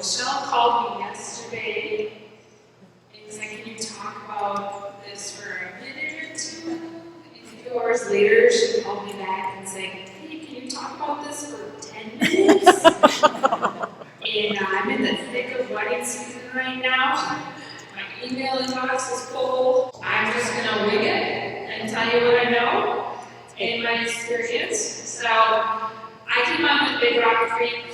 Michelle called me yesterday and said, can you talk about this for a minute or two? And a few hours later, she called me back and said, hey, can you talk about this for 10 minutes? And I'm in the thick of wedding season right now. My email inbox is full. I'm just going to wing it and tell you what I know and my experience. So I came up with Big Rock Creek.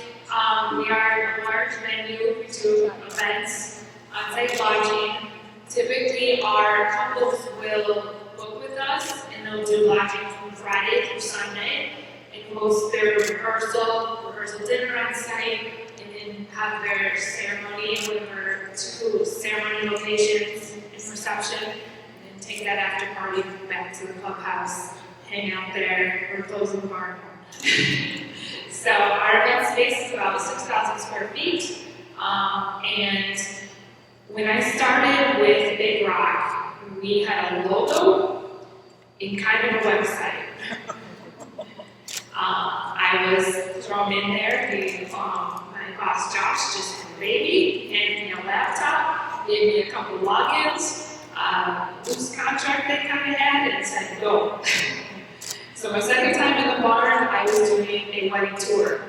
We are a large venue. We do events, on-site lodging. Typically, our couples will book with us and they'll do lodging from Friday through Sunday and host their rehearsal dinner on site, and then have their ceremony with our 2 ceremony locations and reception, and then take that after party back to the clubhouse, hang out there. We're closing the bar. So our event space is about 6,000 square feet, and when I started with Big Rock, we had a logo and kind of a website. I was thrown in there. My boss Josh just had a baby, handed me a laptop, gave me a couple logins, loose contract they kind of had, and said go. So my second time in the barn, I was doing a wedding tour.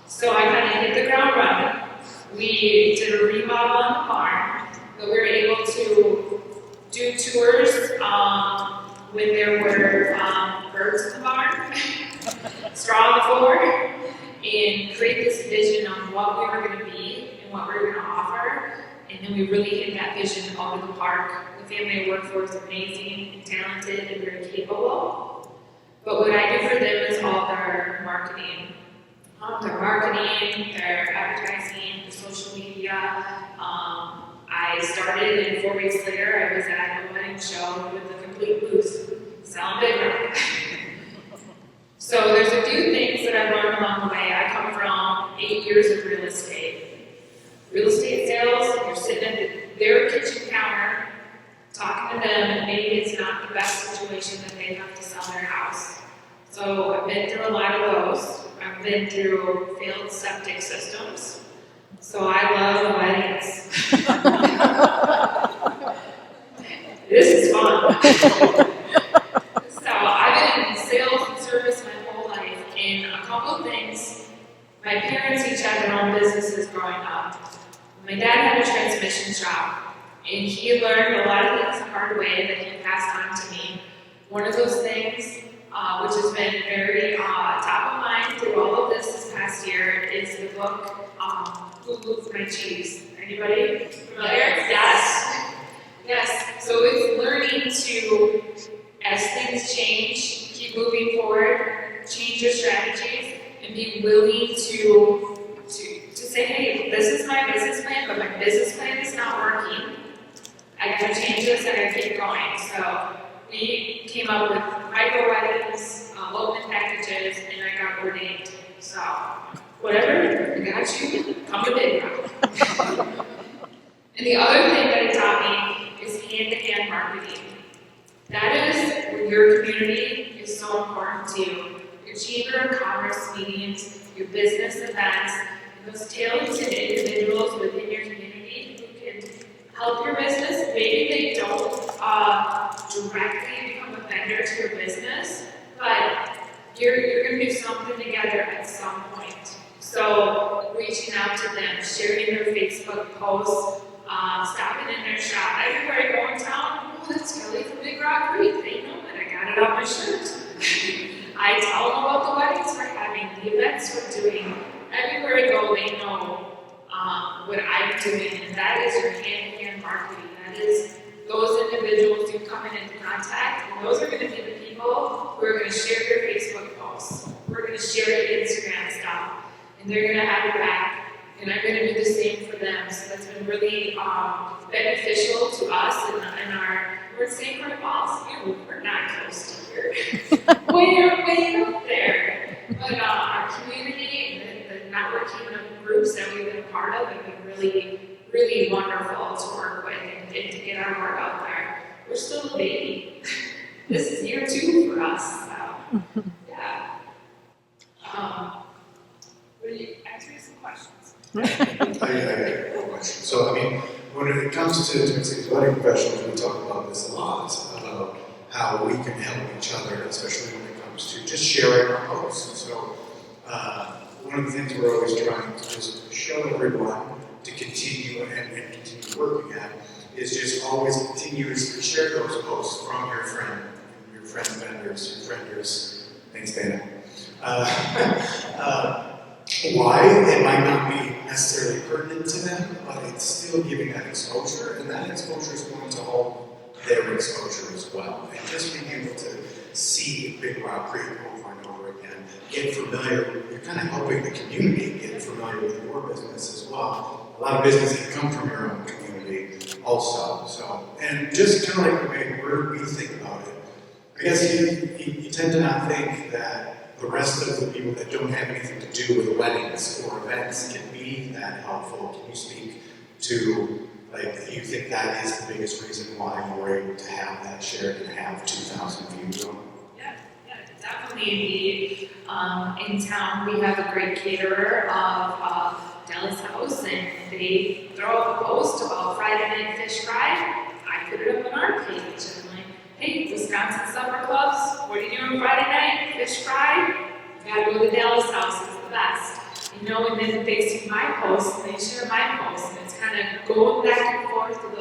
So I kind of hit the ground running. We did a remodel on the barn, but we were able to do tours when there were birds in the barn, straw on the floor, and create this vision on what we were going to be and what we were going to offer. And then we really hit that vision out of the park. The family I work for is amazing and talented and very capable. But what I do for them is all their marketing. Their advertising, their social media. I started, and 4 weeks later, I was at a wedding show with a complete booth, selling Big Rock. So there's a few things that I've learned along the way. I come from 8 years of real estate. Real estate sales, you're sitting at their kitchen counter, talking to them, and maybe it's not the best situation that they have to sell their house. So I've been through a lot of those. I've been through failed septic systems. So I love weddings. This is fun. So I've been in sales and service my whole life, and a couple of things. My parents each had their own businesses growing up. My dad had a transmission shop, and he learned a lot of things the hard way that he passed on to me. One of those things, which has been very top of mind through all of this past year, is the book, Who Moved My Cheese? Anybody familiar? Yes. Yes. So it's learning to, as things change, keep moving forward, change your strategies, and be willing to say, hey, this is my business plan, but my business plan is not working. I gotta change this, I gotta keep going. So we came up with micro weddings, elopement packages, and I got ordained. So whatever, I got you, come to Big Rock. And the other thing that it taught me is hand-to-hand marketing. That is when your community is so important to you. Your chamber of commerce meetings, your business events, and those talented individuals within your community who can help your business. Maybe they don't directly become a vendor to your business, but you're going to do something together at some point. So reaching out to them, sharing their Facebook posts, stopping in their shop. Everywhere I go in town, oh, that's Kelly from Big Rock Creek. They know it. I got it on my shirt. I tell them about the weddings we're having, the events we're doing. Everywhere I go, they know what I'm doing, and that is your hand-to-hand marketing. That is those individuals you come into contact, and those are going to be the people who are going to share your Facebook posts. We're going to share your Instagram stuff, and they're going to have your back. And I'm going to do the same for them. So that's been really beneficial to us and we're in St. Croix Falls. We're not close to here. way up there. But our community and the networking of groups that we've been a part of have been really, really wonderful to work with and to get our work out there. We're still a baby. This is year 2 for us. So, yeah. Will you ask me some questions? I got a question. So, I mean, when it comes to mixed wedding professionals, we talk about this a lot, about how we can help each other, especially when it comes to just sharing our posts. And so, one of the things we're always trying to just show everyone to continue and continue working at is just always continuously share those posts from your friend vendors, your frienders. Thanks, Dana. Why? It might not be necessarily pertinent to them, but it's still giving that exposure, and that exposure is going to hold their exposure as well. And just being able to see Big Rock Creek over and over again, get familiar, you're kind of helping the community get familiar with your business as well. A lot of businesses come from your own community also. So, and just kind of like the way we think about it, I guess you tend to not think that the rest of the people that don't have anything to do with weddings or events can be that helpful. Can you speak to, like, you think that is the biggest reason why you were able to have that shared and have 2,000 views on? Yeah, definitely. In town, we have a great caterer of Dallas House, and they throw up a post about Friday night fish fry. I put it up on our page. I'm like, hey, Wisconsin Summer Clubs, what are you doing Friday night? Fish fry? You gotta go to the Dallas House, it's the best. You know, and then they see my posts and they share my posts, and it's kind of going back and forth to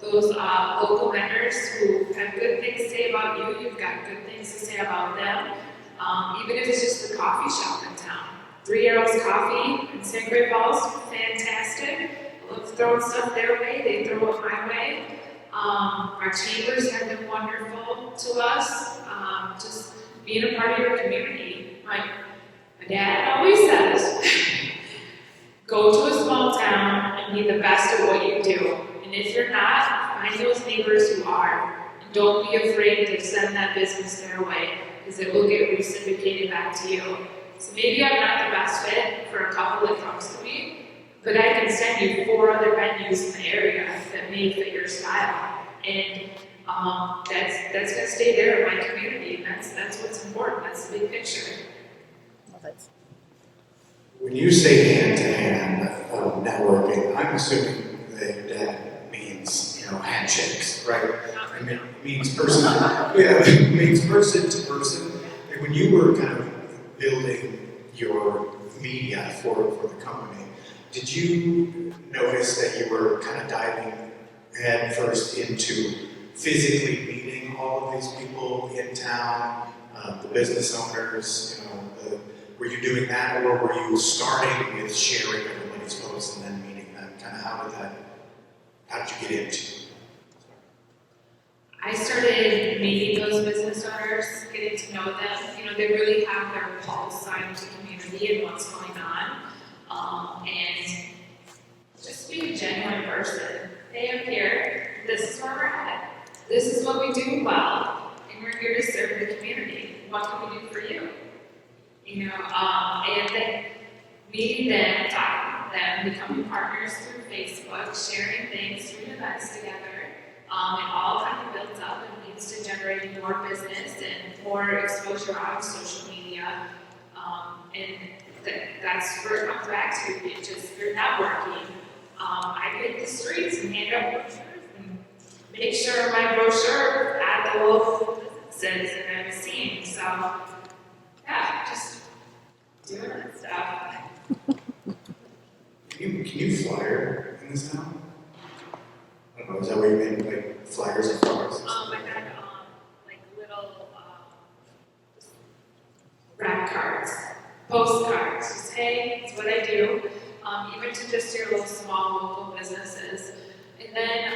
those local vendors who have good things to say about you. You've got good things to say about them. Even if it's just the coffee shop in town. 3 Arrows Coffee in St. Great Falls, fantastic. I love throwing stuff their way, they throw it my way. Our chambers have been wonderful to us, just being a part of your community. My dad always says, go to a small town and be the best at what you do. And if you're not, find those neighbors who are. And don't be afraid to send that business their way, because it will get reciprocated back to you. So maybe I'm not the best fit for a couple that comes to me, but I can send you 4 other venues in the area that may fit your style. And that's going to stay there in my community, and that's what's important. That's the big picture. Love it. When you say hand-to-hand networking, I'm assuming that means, handshakes, right? I mean, it means person. Yeah, it means person to person. Like when you were kind of building your media for the company, did you notice that you were kind of diving head first into physically meeting all of these people in town, the business owners? Were you doing that, or were you starting with sharing everybody's posts and then meeting them? Kind of how did you get into? I started meeting those business owners, getting to know them. They really have their pulse on the community and what's going on. And just be a genuine person. Hey, I'm here. This is where we're at. This is what we do well. And we're here to serve the community. What can we do for you? And then meeting them, talking with them, becoming partners through Facebook, sharing things, doing events together. It all kind of builds up and leads to generating more business and more exposure on social media. And that's where it comes back to. It's just your networking. I hit the streets and hand out brochures and make sure my brochure at the local businesses and I'm seen. So, yeah, just doing that stuff. Can you flyer in this town? I don't know, is that what you mean, like flyers and flowers? I had like little wrap cards, postcards. Just, hey, it's what I do. Even to just your little small local businesses. And then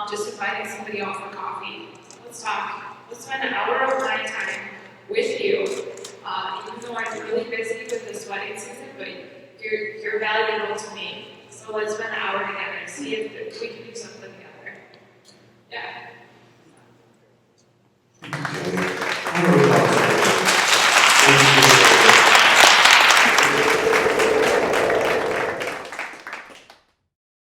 just inviting somebody out for coffee. Let's talk. Let's spend an hour of my time with you. Even though I'm really busy with this wedding season, but you're valuable to me. So let's spend an hour together and see if we can do something together. Yeah.